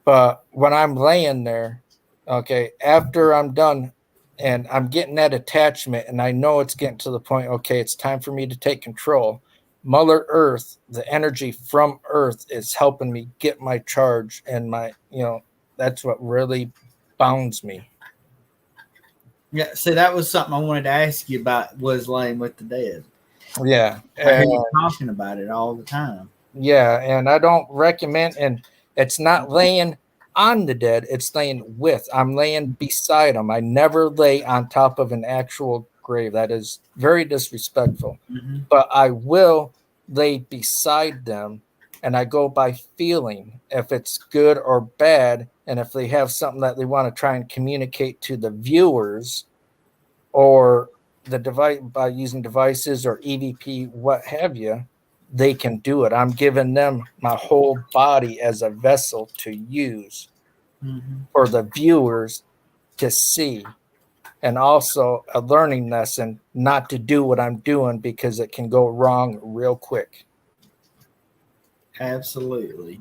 But when I'm laying there, okay, after I'm done and I'm getting that attachment and I know it's getting to the point, okay, it's time for me to take control. Mother Earth, the energy from Earth is helping me get my charge, and that's what really bounds me. Yeah, see, that was something I wanted to ask you about, was laying with the dead. Yeah. I hear you talking about it all the time. Yeah, and I don't recommend, and it's not laying on the dead, it's laying with. I'm laying beside them. I never lay on top of an actual grave. That is very disrespectful. Mm-hmm. But I will lay beside them, and I go by feeling if it's good or bad, and if they have something that they want to try and communicate to the viewers, or the device by using devices or EVP, what have you, they can do it. I'm giving them my whole body as a vessel to use for the viewers to see. And also a learning lesson not to do what I'm doing, because it can go wrong real quick. Absolutely.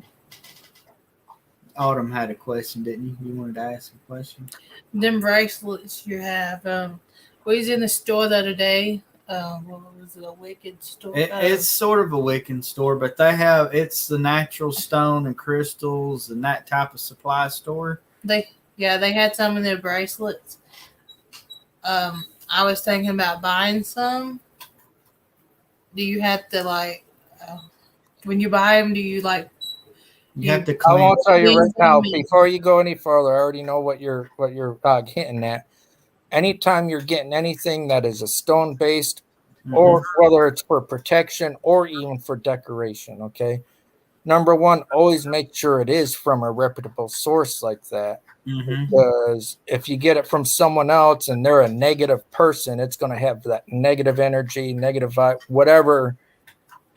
Autumn had a question, didn't you? You wanted to ask a question? Them bracelets you have. We was in the store the other day. What was it, a Wiccan store? It's sort of a Wiccan store, but it's the natural stone and crystals and that type of supply store. They had some in their bracelets. I was thinking about buying some. Do you have to when you buy them? Do you You have to. I won't tell you right now. Before you go any further, I already know what you're getting at. Anytime you're getting anything that is a stone based, or whether it's for protection or even for decoration, okay? Number one, always make sure it is from a reputable source like that. Because if you get it from someone else and they're a negative person, it's going to have that negative energy, negative vibe, whatever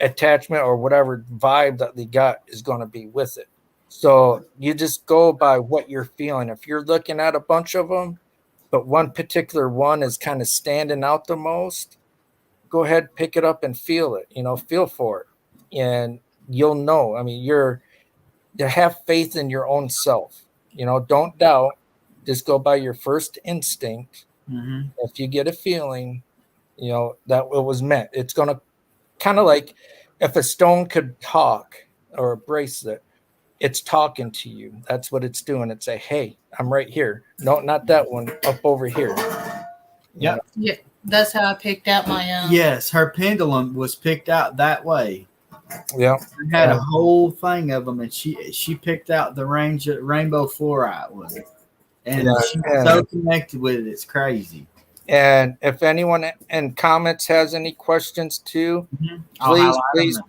attachment or whatever vibe that they got is going to be with it. So you just go by what you're feeling. If you're looking at a bunch of them, but one particular one is kind of standing out the most, go ahead, pick it up and feel it, feel for it. And you'll know. I mean, you have faith in your own self, don't doubt, just go by your first instinct. If you get a feeling, that it was meant. It's going to kind of like if a stone could talk or a bracelet, it's talking to you. That's what it's doing. It's say, hey, I'm right here. No, not that one, up over here. Yep. Yeah, that's how I picked out my Yes, her pendulum was picked out that way. Yeah. We had a whole thing of them, and she picked out the rainbow fluorite with it. And she's so connected with it, it's crazy. And if anyone in comments has any questions too, please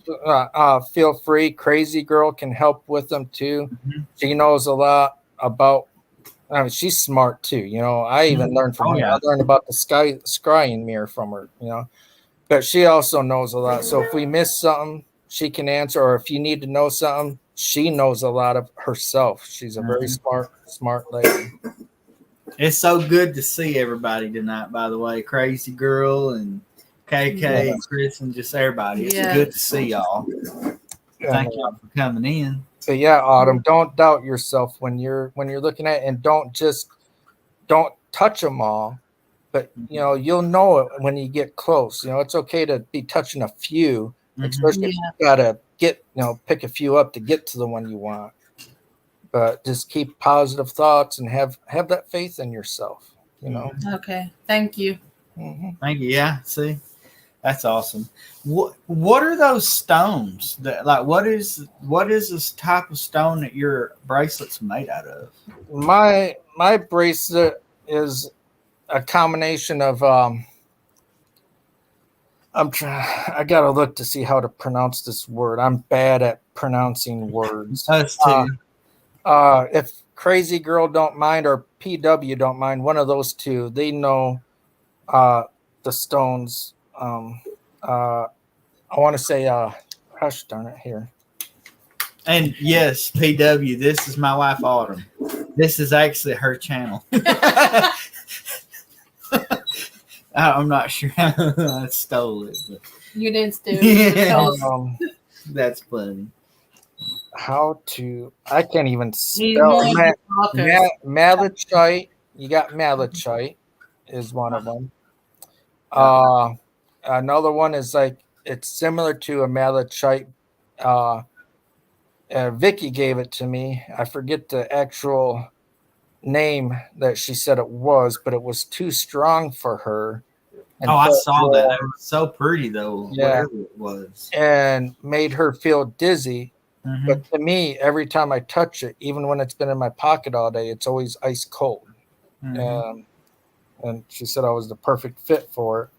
feel free. Crazy Girl can help with them too. She knows a lot about. She's smart too. I even learned from her. I learned about the scrying mirror from her. But she also knows a lot. So if we miss something, she can answer. Or if you need to know something, she knows a lot of herself. She's a very smart lady. It's so good to see everybody tonight, by the way. Crazy Girl and KK and Chris and just everybody. It's good to see y'all. Thank y'all for coming in. But yeah, Autumn, don't doubt yourself when you're looking at it, and don't touch them all. But you'll know it when you get close. It's okay to be touching a few, especially if you gotta pick a few up to get to the one you want. But just keep positive thoughts and have that faith in yourself. Okay, thank you. Thank you. Yeah, see, that's awesome. What are those stones that what is this type of stone that your bracelet's made out of? My bracelet is a combination of I gotta look to see how to pronounce this word. I'm bad at pronouncing words. Us too. If Crazy Girl don't mind or PW don't mind, one of those two, they know the stones. I want to say gosh darn it here. And yes, PW, this is my wife Autumn. This is actually her channel. I'm not sure how I stole it, but you didn't steal it. That's funny. I can't even spell malachite. You got malachite is one of them. Another one is it's similar to a malachite. Vicky gave it to me. I forget the actual name that she said it was, but it was too strong for her. And I saw that. It was so pretty though. Yeah, whatever it was, and made her feel dizzy. But to me, every time I touch it, even when it's been in my pocket all day, it's always ice cold. And she said I was the perfect fit for it.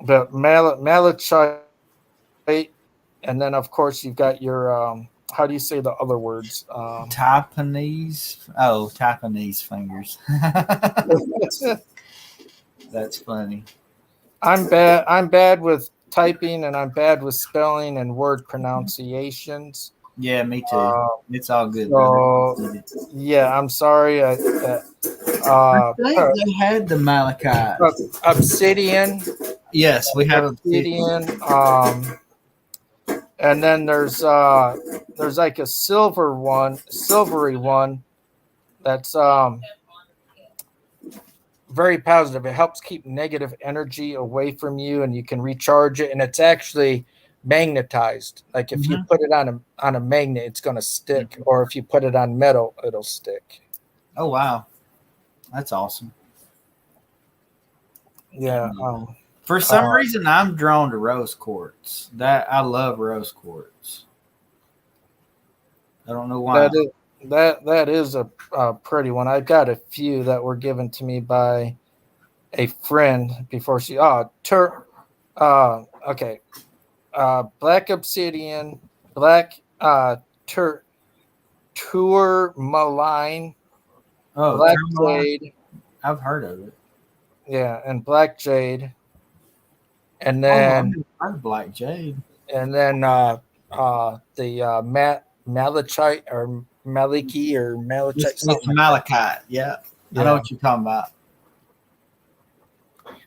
But malachite, and then of course you've got your how do you say the other words? Japanese. Oh, Japanese fingers. That's funny. I'm bad with typing, and I'm bad with spelling and word pronunciations. Yeah, me too. It's all good. So, yeah, I'm sorry. I think they had the malachite. Obsidian. Yes, we have obsidian. And then there's like a silvery one that's very positive. It helps keep negative energy away from you, and you can recharge it. And it's actually magnetized. Like if you put it on a magnet, it's going to stick, or if you put it on metal, it'll stick. Oh wow, that's awesome. Yeah. For some reason, I'm drawn to rose quartz. I love rose quartz. I don't know why. That is a pretty one. I got a few that were given to me by a friend before she. Okay. Black obsidian, black tourmaline, black jade. I've heard of it. Yeah, and black jade, and then black jade, and then the malachite or maliki or malachite. It's malachite. Yeah, I know what you're talking about.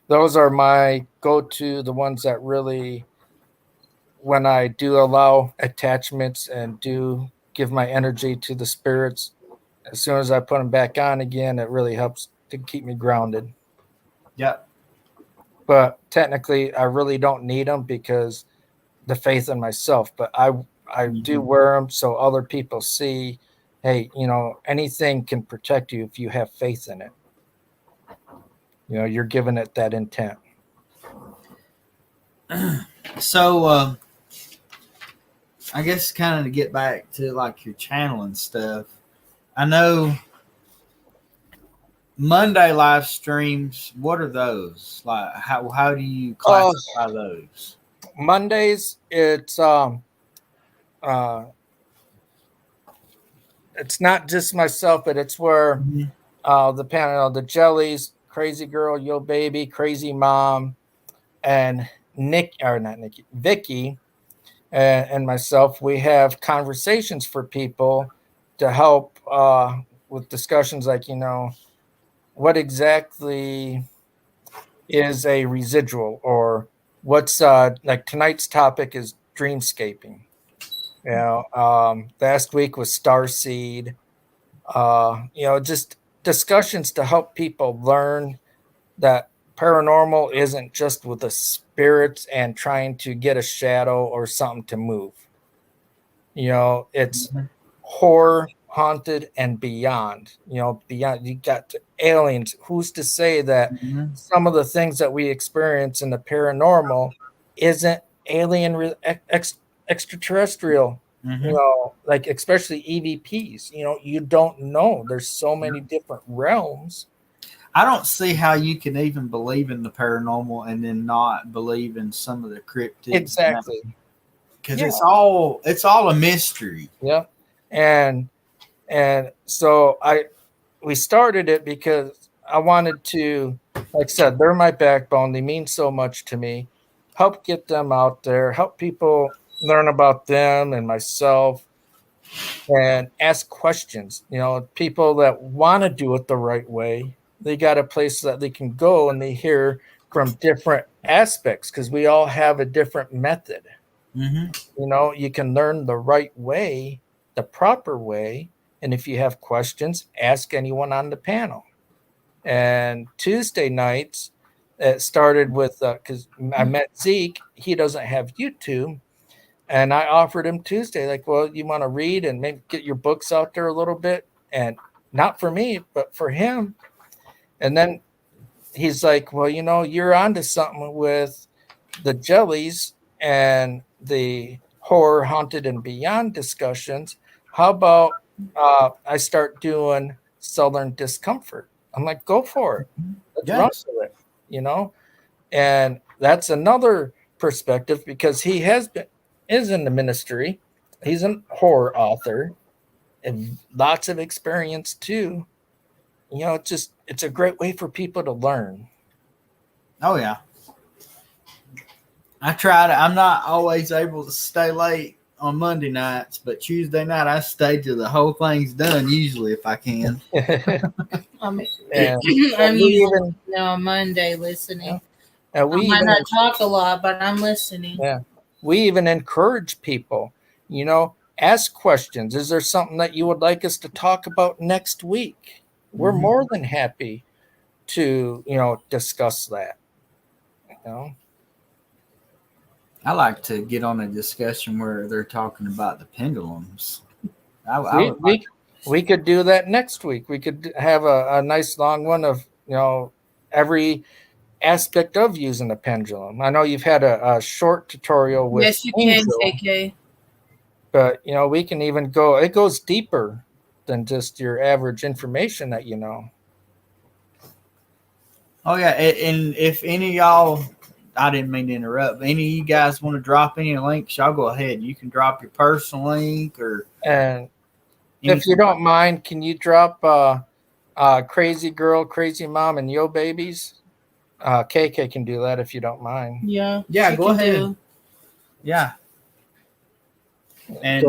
Those are my go-to, the ones that really, when I do allow attachments and do give my energy to the spirits, as soon as I put them back on again, it really helps to keep me grounded. Yep. But technically, I really don't need them because the faith in myself. But I do wear them so other people see, hey, anything can protect you if you have faith in it. You're giving it that intent. So, I guess kind of to get back to like your channel and stuff, I know Monday live streams, what are those? Like how do you classify those? Mondays, it's not just myself, but it's where the panel, the Jellies, Crazy Girl, Yo Baby, Crazy Mom, and Vicky, and myself, we have conversations for people to help with discussions like, what exactly is a residual, or what's like tonight's topic is dreamscaping. Last week was Starseed. Just discussions to help people learn that paranormal isn't just with the spirits and trying to get a shadow or something to move. It's horror, haunted, and beyond. Beyond, you got aliens. Who's to say that some of the things that we experience in the paranormal isn't alien extraterrestrial? Like especially EVPs. You don't know. There's so many different realms. I don't see how you can even believe in the paranormal and then not believe in some of the cryptids. Exactly. Because it's all a mystery. Yeah. And so we started it because I wanted to, like I said, they're my backbone. They mean so much to me. Help get them out there, help people learn about them and myself, and ask questions. People that want to do it the right way, they got a place that they can go and they hear from different aspects, because we all have a different method. You can learn the right way, the proper way. And if you have questions, ask anyone on the panel. And Tuesday nights, it started with, because I met Zeke, he doesn't have YouTube. And I offered him Tuesday, like, well, you want to read and maybe get your books out there a little bit? And not for me, but for him. And then he's like, well, you're onto something with the Jellies and the horror, haunted, and beyond discussions. How about I start doing Southern Discomfort? I'm like, go for it. Let's run with it, And that's another perspective, because he is in the ministry. He's a horror author and lots of experience too. It's a great way for people to learn. Oh yeah. I try to. I'm not always able to stay late on Monday nights, but Tuesday night I stay till the whole thing's done. Usually, if I can. I'm usually on Monday listening. I might not talk a lot, but I'm listening. Yeah, we even encourage people. Ask questions. Is there something that you would like us to talk about next week? We're more than happy to discuss that. I like to get on a discussion where they're talking about the pendulums. We could do that next week. We could have a nice long one of every aspect of using a pendulum. I know you've had a short tutorial with yes, you Angel, can, KK. But we can even go. It goes deeper than just your average information that you know. Oh yeah, and if any of y'all, I didn't mean to interrupt, but any of you guys want to drop any links, y'all go ahead. You can drop your personal link or. And if you don't mind, can you drop Crazy Girl, Crazy Mom, and Yo Babies? KK can do that if you don't mind. Yeah. Go ahead. Yeah. And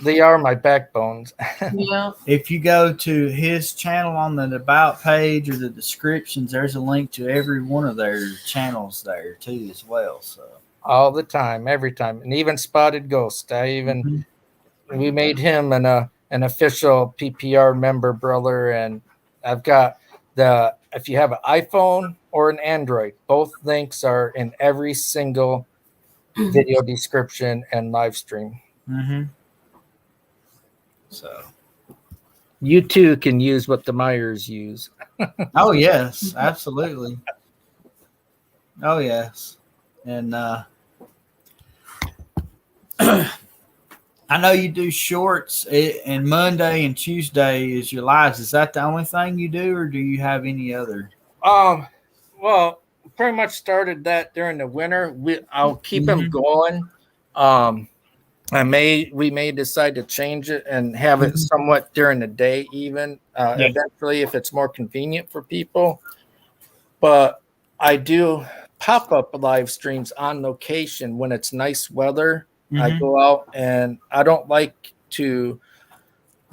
they are my backbones. Yeah. If you go to his channel on the About page or the descriptions, there's a link to every one of their channels there too as well. So all the time, every time, and even Spotted Ghost. We made him an official PPR member, brother, and I've got if you have an iPhone or an Android, both links are in every single video description and live stream. Mm-hmm. So you too can use what the Myers use. Oh yes, absolutely. Oh yes, and I know you do shorts, and Monday and Tuesday is your lives. Is that the only thing you do, or do you have any other? Well, pretty much started that during the winter. I'll keep them Mm-hmm. going. We may decide to change it and have it somewhat during the day, even eventually, if it's more convenient for people. But I do pop-up live streams on location when it's nice weather. Mm-hmm. I go out, and I don't like to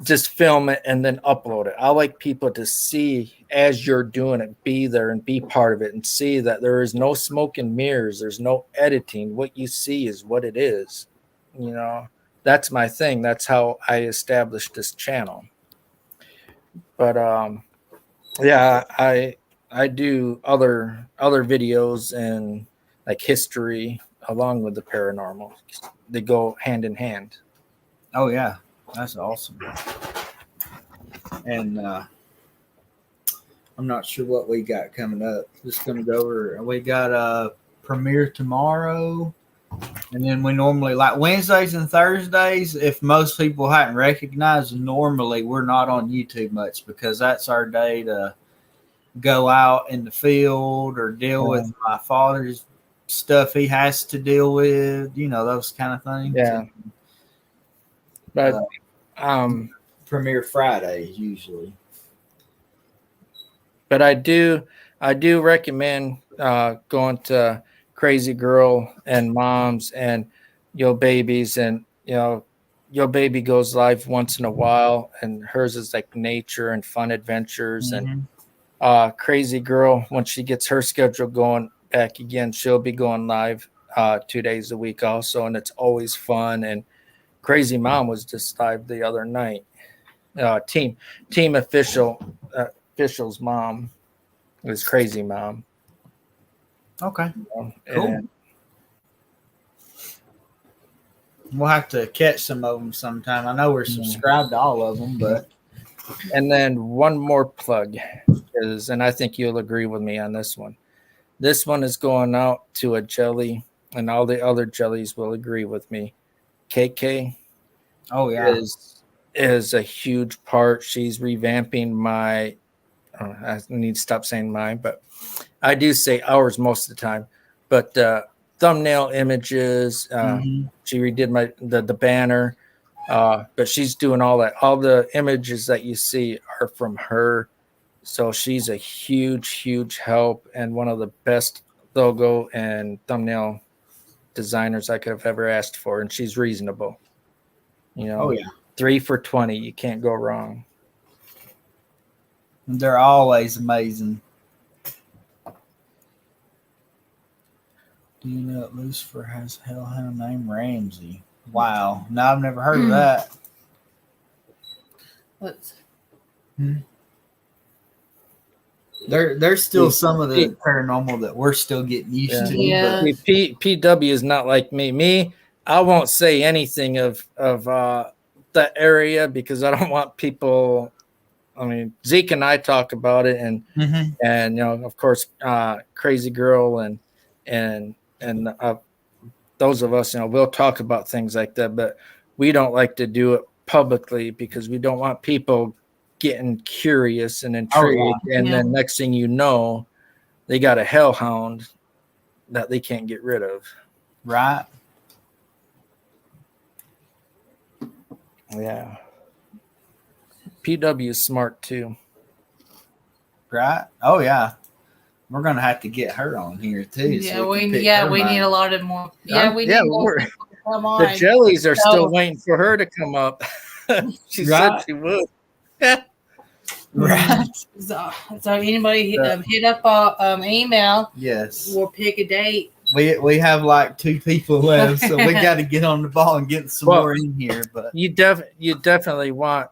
just film it and then upload it. I like people to see as you're doing it, be there and be part of it, and see that there is no smoke and mirrors. There's no editing. What you see is what it is. You know, that's my thing. That's how I established this channel. But yeah, I do other videos and like history along with the paranormal. They go hand in hand. Oh yeah, that's awesome. And I'm not sure what we got coming up. Just gonna go over. We got a premiere tomorrow, and then we normally like Wednesdays and Thursdays. If most people hadn't recognized, normally we're not on YouTube much because that's our day to go out in the field or deal with my father's stuff he has to deal with, those kind of things. Yeah. But premiere Fridays usually. But I do recommend going to Crazy Girl and Moms and Yo Babies, and Yo Baby goes live once in a while, and hers is like nature and fun adventures. Mm-hmm. And Crazy Girl, when she gets her schedule going back again, she'll be going live 2 days a week also, and it's always fun. And Crazy Mom was just live the other night. Team official's mom was Crazy Mom. Okay, cool. And we'll have to catch some of them sometime. I know we're subscribed to all of them, but. And then one more plug is, and I think you'll agree with me on this one. This one is going out to a jelly, and all the other jellies will agree with me. KK. Oh yeah. Is a huge part. She's revamping my. I need to stop saying mine, but I do say ours most of the time. But thumbnail images. She redid the banner. But she's doing all that. All the images that you see are from her. So she's a huge, huge help and one of the best logo and thumbnail designers I could have ever asked for. And she's reasonable. Oh yeah. 3 for $20. You can't go wrong. They're always amazing. Do you know that Lucifer has a hellhound named Ramsey? Wow. No, I've never heard of that. There's still some of the paranormal that we're still getting used to. Yeah. But PW is not like me. I won't say anything of that area because I don't want people. I mean, Zeke and I talk about it, and of course, Crazy Girl and those of us, we'll talk about things like that, but we don't like to do it publicly because we don't want people getting curious and intrigued. And then next thing you know, they got a hellhound that they can't get rid of. Right. Yeah. PW is smart too. Right. Oh yeah. We're gonna have to get her on here too. Yeah, we need a lot of more. Yeah, we need more people to come on. The jellies are still waiting for her to come up. She said she would. Right. So anybody hit up our email. Yes. We'll pick a date. We have like 2 people left, so we got to get on the ball and get some more in here. But you definitely want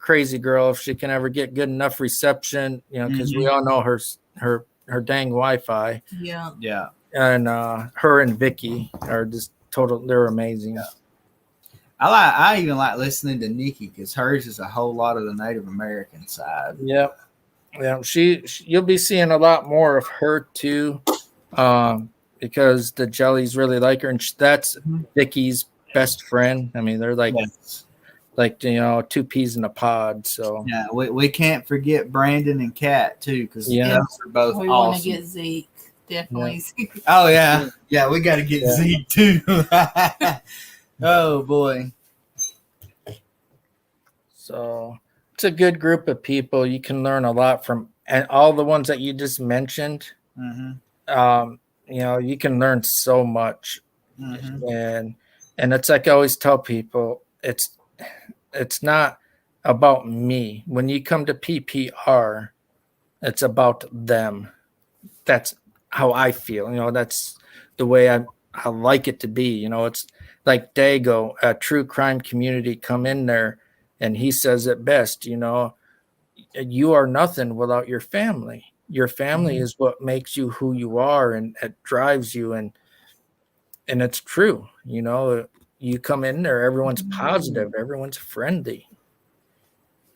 Crazy Girl if she can ever get good enough reception, because we all know her dang Wi-Fi. Yeah. And her and Vicky are just they're amazing. Yeah. I even like listening to Nikki because hers is a whole lot of the Native American side. Yep. Yeah, you'll be seeing a lot more of her too, because the Jellies really like her, and that's Vicky's best friend. I mean, they're like two peas in a pod. So yeah, we can't forget Brandon and Kat too, because those are both we awesome. Want to get Zeke, definitely. Yeah. Oh yeah, we got to get Zeke too. Oh boy. So it's a good group of people. You can learn a lot from, and all the ones that you just mentioned. Mm-hmm. You can learn so much. Mm-hmm. And it's like I always tell people, it's not about me. When you come to PPR, it's about them. That's how I feel. That's the way I like it to be. It's like Dago, a true crime community, come in there, and he says it best. You are nothing without your family. Your family is what makes you who you are, and it drives you. And it's true. You come in there, everyone's positive, everyone's friendly.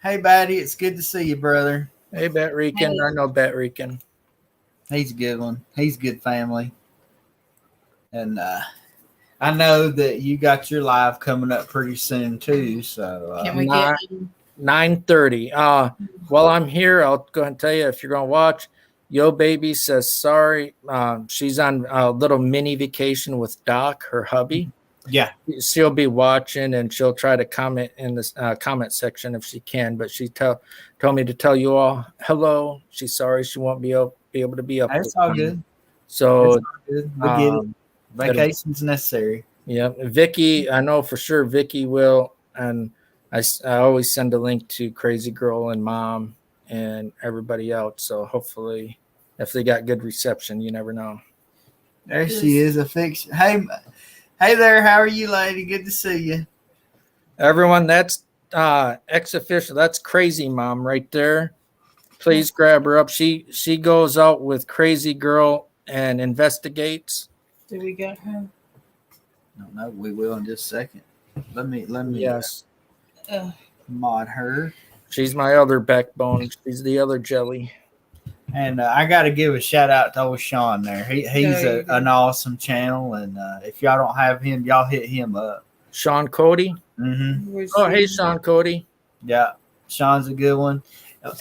Hey, Batty, it's good to see you, brother. Hey, Bet Rican. Hey. I know Bet Rican. He's a good one. He's good family. And I know that you got your live coming up pretty soon, too. So can we get 9:30? While I'm here, I'll go ahead and tell you, if you're going to watch, Yo Baby says sorry. She's on a little mini vacation with Doc, her hubby. Yeah. She'll be watching, and she'll try to comment in the comment section if she can. But she told me to tell you all hello. She's sorry she won't be able to be up. That's all good. So all good. We get it. Vacation's necessary. Yeah. Vicky, I know for sure Vicky will. And I always send a link to Crazy Girl and Mom and everybody else. So hopefully, if they got good reception, you never know. There she is, a fiction. Hey there, how are you, lady? Good to see you. Everyone, that's ex-official. That's Crazy Mom right there. Please grab her up. She goes out with Crazy Girl and investigates. Do we got her? No, we will in just a second. Let me yes. Mod her. She's my other backbone. She's the other jelly. And I got to give a shout out to old Sean there. He's an awesome channel, and if y'all don't have him, y'all hit him up. Sean Cody. Mm-hmm. Oh, hey, Sean Cody. Yeah, Sean's a good one.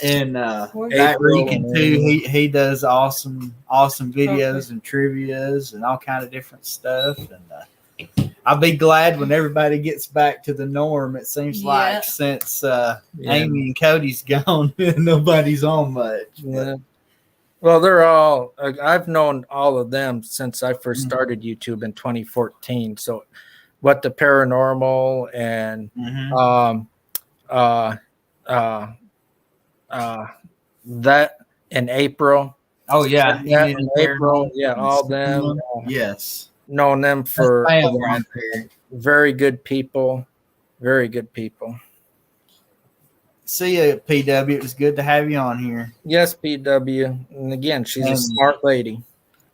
And that Rican too. He does awesome videos and trivias and all kind of different stuff. And I'll be glad when everybody gets back to the norm. It seems like since Amy and Cody's gone, nobody's on much. Yeah. Well, they're all. I've known all of them since I first started YouTube in 2014. So, What the Paranormal and that in April. Oh yeah, in April. Yeah, all them. Yes, known them for very good people. Very good people. See you, PW. It was good to have you on here. Yes, PW. And again, she's a smart lady.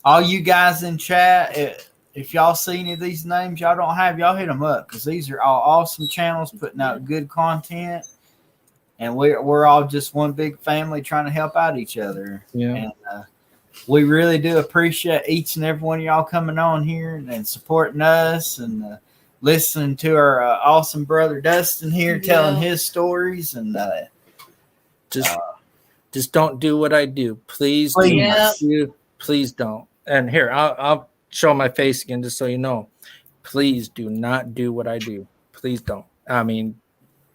All you guys in chat, if y'all see any of these names y'all don't have, y'all hit them up, because these are all awesome channels putting out good content. And we're all just one big family trying to help out each other. Yeah. And we really do appreciate each and every one of y'all coming on here and supporting us and listening to our awesome brother Dustin here telling his stories. And just don't do what I do. Please don't. And here, I'll show my face again just so you know. Please do not do what I do. Please don't. I mean,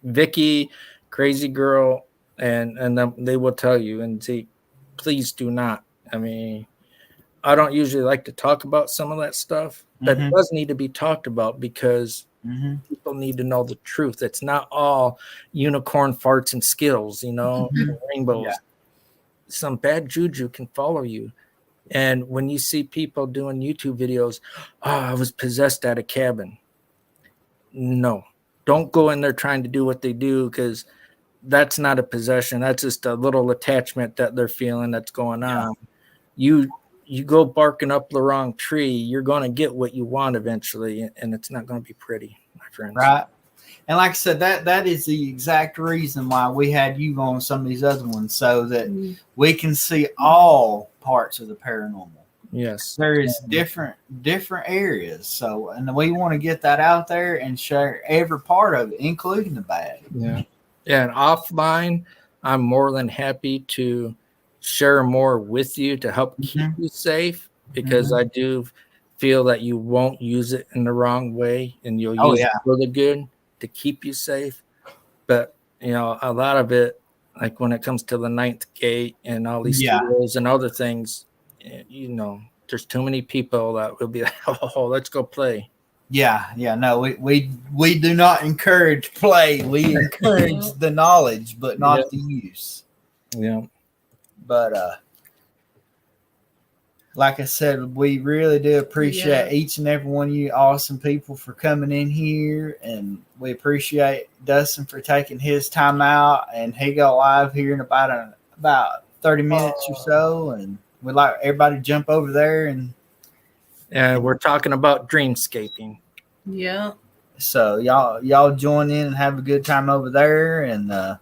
Vicky, Crazy Girl, and then they will tell you, and see, please do not. I mean, I don't usually like to talk about some of that stuff, but it does need to be talked about, because people need to know the truth. It's not all unicorn farts and Skittles, rainbows. Yeah. Some bad juju can follow you. And when you see people doing YouTube videos, I was possessed at a cabin. No, don't go in there trying to do what they do, because that's not a possession. That's just a little attachment that they're feeling that's going on. You go barking up the wrong tree, you're going to get what you want eventually, and it's not going to be pretty, my friends. Right. And like I said, that is the exact reason why we had you on some of these other ones, so that we can see all parts of the paranormal. Yes. There is different areas. So, and we want to get that out there and share every part of it, including the bad. Yeah. And offline, I'm more than happy to share more with you to help keep you safe, because I do feel that you won't use it in the wrong way, and you'll use it for the good to keep you safe. But, you know, a lot of it, like when it comes to the ninth gate and all these studios and other things, you know, there's too many people that will be like, oh, let's go play. Yeah. No, we do not encourage play. We encourage the knowledge, but not the use. Yeah. But like I said, we really do appreciate each and every one of you awesome people for coming in here, and we appreciate Dustin for taking his time out, and he go live here in about 30 minutes or so, and we'd like everybody to jump over there and we're talking about dreamscaping. Yeah. So y'all join in and have a good time over there, and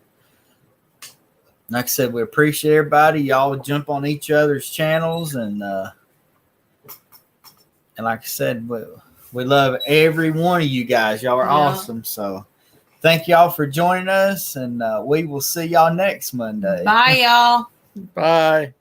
like I said, we appreciate everybody. Y'all jump on each other's channels, and like I said, we love every one of you guys. Y'all are awesome. So thank y'all for joining us, and we will see y'all next Monday. Bye, y'all. Bye.